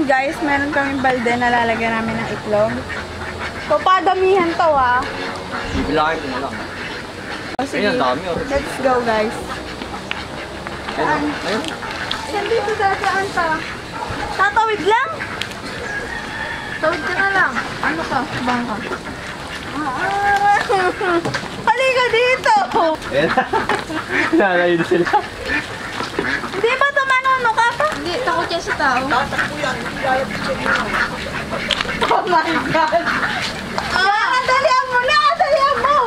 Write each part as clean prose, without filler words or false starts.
guys, meron kaming balde na lalagyan namin ng itlog. So, padamihan to ah. Bibilangin ko na lang. O, sige. Ayun, dami oh. Let's go guys. Saan? Ayun. Saan dito dadaan pa? Tatawid lang? Tawid ka na lang. Ano ka? Bangka. Halika dito! Ayun. Nalayo na sila. Di ba tumanono ka pa? Hindi, takot yan sa tao. Oh my God! Dalihan mo na! Dalihan mo!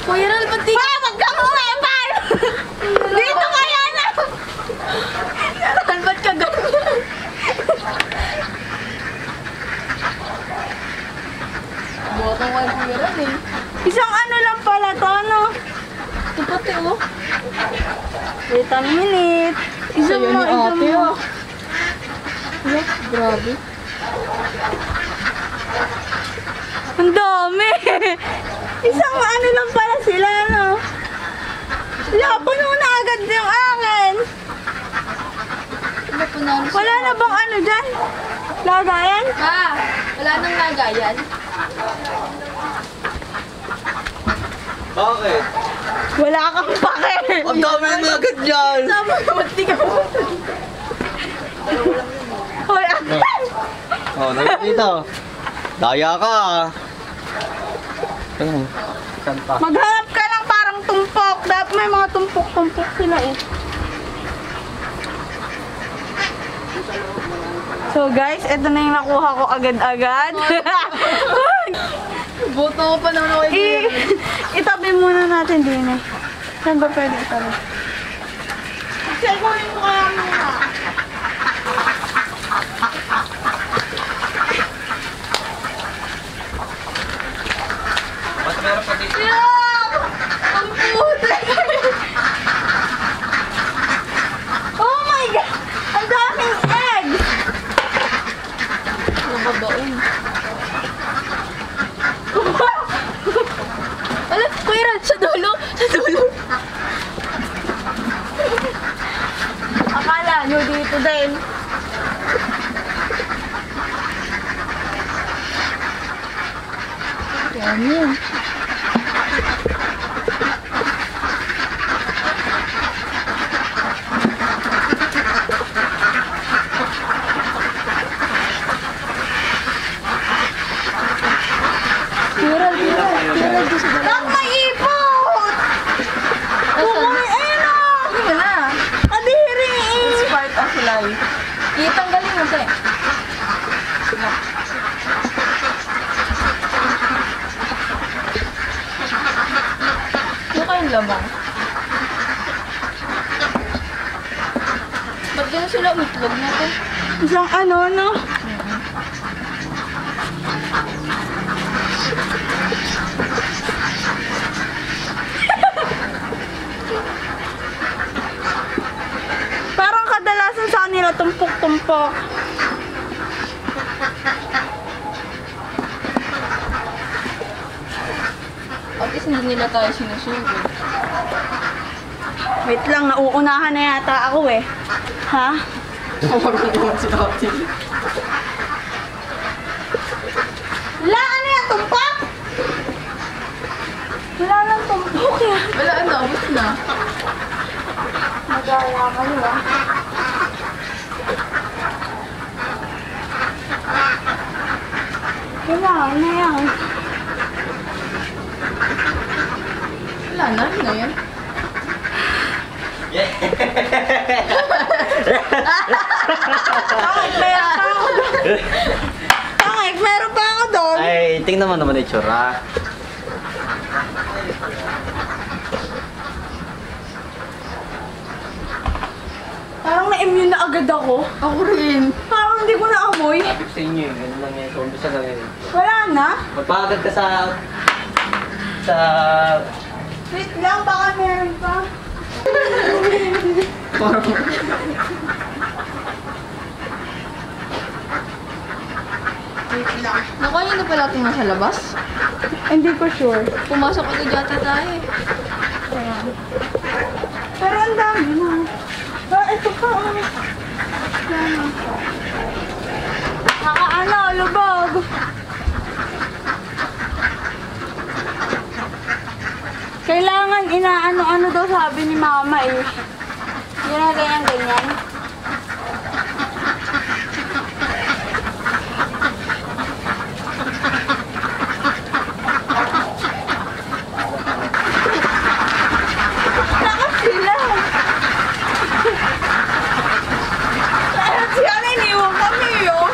Kuya Ral, pati... Wag ka mo epal! Dito kaya na! Ba't ka ganyan? Buwakang kay Kuya Ral eh. Isang ano lang pala to, ano? Ito pati oh. Wait a minute. Isang Sa'yo mo, ni isang ate, mo. oh. Yeah, grabe. Ang dami! Isang ano lang pala sila, no? Wala, puno na agad yung akin. Ano po na? Wala na bang ano dyan? Lagayan? Ah, wala nang lagayan. Bakit? Wala kang pake. Ang dami na agad dyan! Sama naman, di ka mo. Hoy, ate! Oh, dito. Daya ka ah. Ano? Kanta. Maghanap ka lang parang tumpok. Dapat may mga tumpok-tumpok sila eh. So guys, ito na yung nakuha ko agad-agad. Boto ko pa naman ako kay Kuya Ral. Itabi muna natin din eh. Saan ba pwede itabi? Segurin mo kaya muna. Ba't meron pa dito? Ang puti! Oh my God! Ang daming eggs! Nababaon. Alam, Kuya Ral, sa dulo. Sa dulo. Akala nyo dito din. Yan yun. Kuya Ral, Kuya Ral, Kuya Ral, doon sa dulo. Bak, may ipot! Bumay, ayun o! Hindi mo na. Kadiri It's eh! part of life. Itanggalin mo, te. Ano kayong lamang? Ba't gano'n sila umitlog na, te? Isang ano, no? Parang kadalasan sa kanila tumpok-tumpok. At least hindi nila tayo sinusugod. Wait lang, nauunahan na yata ako eh. Ha? Kumagulungan si ate. Wala, ano yan? Tumpak? Wala lang tumpok yan. Wala na, abot na. Magaya kayo ah. Wala, ano yan? Wala na, yun na yan. Bakit meron pa ako doon? Bakit meron pa ako doon? Ay, tingnan mo naman itsura. Parang na-immune na agad ako. Ako rin. Parang hindi ko na-amoy. Sabi ko sa inyo eh, ganun lang yan. So, umpisa lang yun. Wala na. Magpagad ka sa... Wait lang, baka meron pa. Wait lang. Nakain na pala tingnan sa labas. Hindi ko sure. Pumasok agad yata tayo eh. Pero ang dami na. Ito pa. Ano, lubog. Kailangan inaano-ano daw sabi ni mama eh. Yun na ganyan-ganyan. Lakas sila. Siya na iniwan kami yun.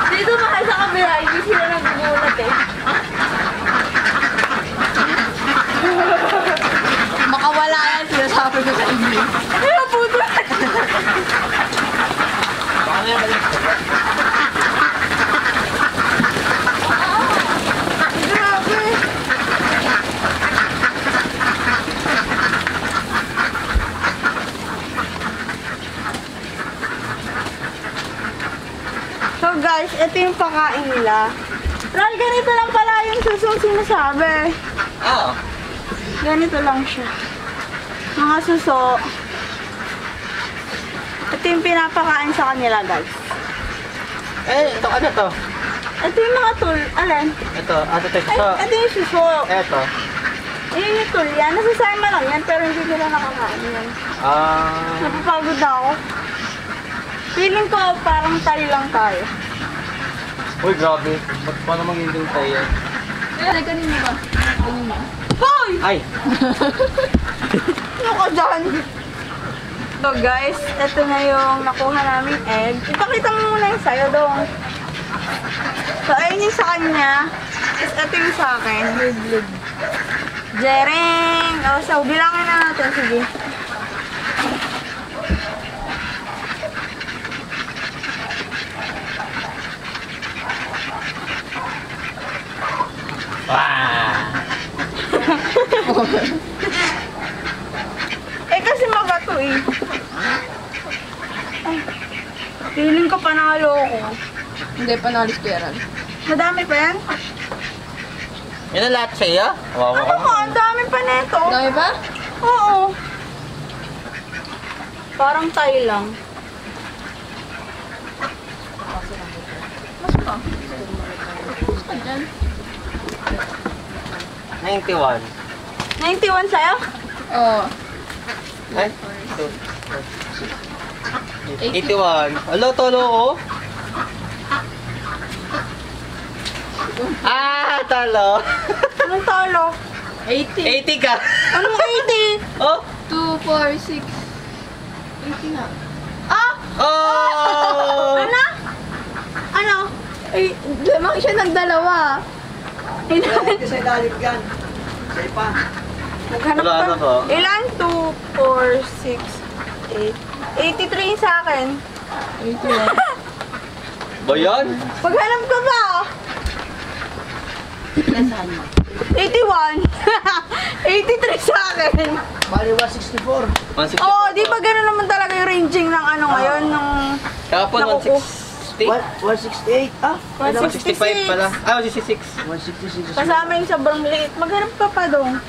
Dito mahal sa kamera, hindi sila nagugulat eh. Makawala yan sila sabi ko sa inyo. Ay, puto! Baka na yung balik. Grabe! So guys, ito yung pakain nila. Ral, ganito lang pala yung susong sinasabi. Oo. Ganito lang siya. Mga suso. Ito yung pinapakain sa kanila, guys. Eh, ito ano to? Ito yung mga tool. Alin? Ito, ano to? Ay, So, ito yung suso. eto. Ayun yung tool yan. Nasasama lang yan, pero hindi nila nakakain yan. Napapagod na ako. Feeling ko parang tali lang tayo. Uy, grabe. Ba't pa naman yung tayo yan? Ay, kanina ba? Kanina. Hoy! Ay! Ano ka dyan? So guys, ito na yung nakuha namin egg. Ipakita mo muna yung sayo dong. So ayun yung sa kanya. Tapos ito yung sa akin. Jering! O, so bilangin na natin. Sige. Eh kasi mabato eh. Ay, feeling ko panalo ko. Hindi, panalis ko yan. Madami pa yan? Yan ang lahat sa'yo? Wow, Ano ko, ang dami pa nito. Dami ba? Oo. Parang tayo lang. Mas pa. Mas pa dyan. 91. 91 sa'yo? Oo. Ay? 81. Alo, tolo ko. Talo. Anong talo? 80. 80 ka. Anong 80? Oh? 2, 4, 6. 80 nga. Ah! Oh! Ano? Ano? Ay, lamang siya ng dalawa. Sa ilalim yan. Say pa. Naghanap Wala ka. na to. Ilan? 2, 4, 6, 8. 83 sa akin. 80 Ba yan? Paghanap ka ba? 81. 83 sa akin. Bali 164. 160. Oo, di ba gano'n naman talaga yung ranging ng ano ngayon? Nung Kahapon, nakuku- 160. 168. 165 pala. 166. 166. Kasama yung sobrang liit. Maghanap ka pa doon.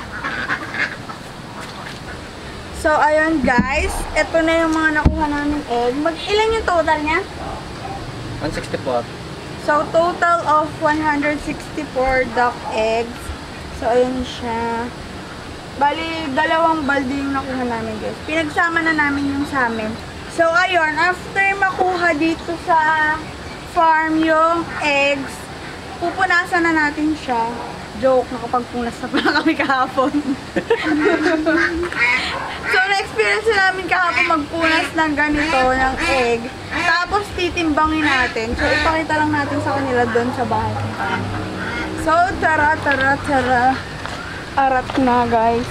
So, ayun guys. Ito na yung mga nakuha namin egg. Ilan yung total niya? 164. So, total of 164 duck eggs. So, ayun siya. Bali, dalawang balde yung nakuha namin guys. Pinagsama na namin yung sa amin. So, ayun. After makuha dito sa farm yung eggs, pupunasan na natin siya. Joke, nakapagpunas na pala kami kahapon. So, na-experience na namin kahapon magpunas ng ganito, ng egg. Tapos, titimbangin natin. So, ipakita lang natin sa kanila doon sa bahay. So, tara. Arat na, guys.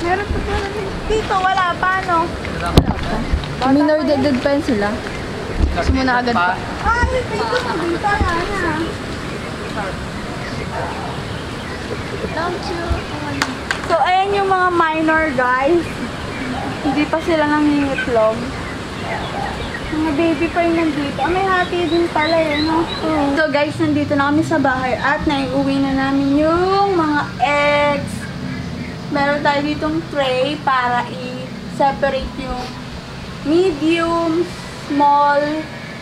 Meron pa pala dito. Wala pa, no? Minor dead pa yun sila. Gusto mo na agad pa. Ay, dito. Dito, Ana. So, ayan yung mga minor, guys. Hindi pa sila nangingitlog. Mga baby pa yung nandito. Ah, may hati din pala yun, no? So guys, nandito na kami sa bahay at naiuwi na namin yung mga eggs. Meron tayo ditong tray para i-separate yung medium, small,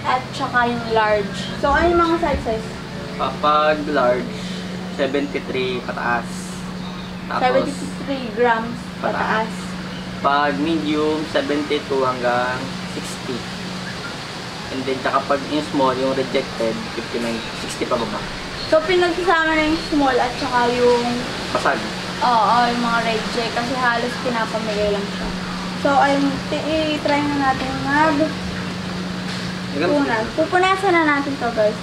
at saka yung large. So, ano yung mga sizes? Kapag large, 73 pataas. Tapos, 73 grams pataas. pag medium, 72 hanggang 60. And then, kapag yung small, yung rejected, 59, 60 pa baba. So, pinagsasama na yung small at saka yung Pasag. oo, yung mga reject kasi halos pinapamigay lang siya. So, ayun, i-try na natin punas. Pupunasan na natin to guys.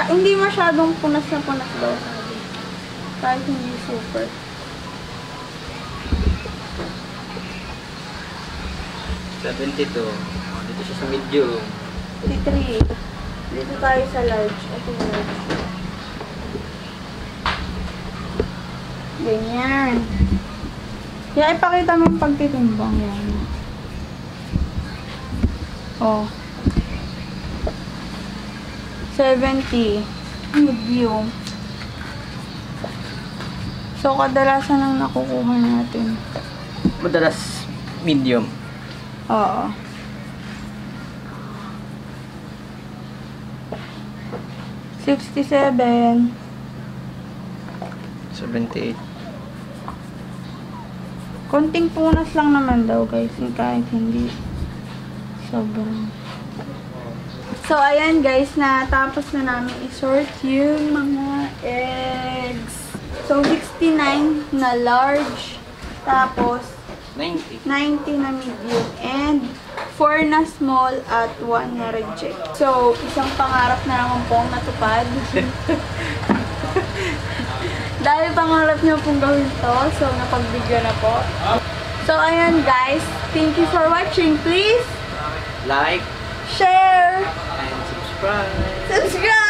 Hindi masyadong punas na punas daw sabi. Kahit hindi super. Dito siya sa medium. 53. Dito tayo sa large. Ito yung large. Ganyan. Kaya ipakita mo yung pagtitimbang yan. Oh. 70. Medium. So, kadalasan ang nakukuha natin. Madalas, medium. Oo. $67. 78. Konting punas lang naman daw guys, kahit hindi sobrang. So ayan guys, natapos na namin i-sort yung mga eggs. So 69 na large, tapos 90. 90 na medium, and 4 na small at 1 na reject. So isang pangarap na naman pong natupad. Dahil pangarap niyo pong gawin to, so napagbigyan na po. So, ayan guys. Thank you for watching. Please, Like share, and subscribe. subscribe!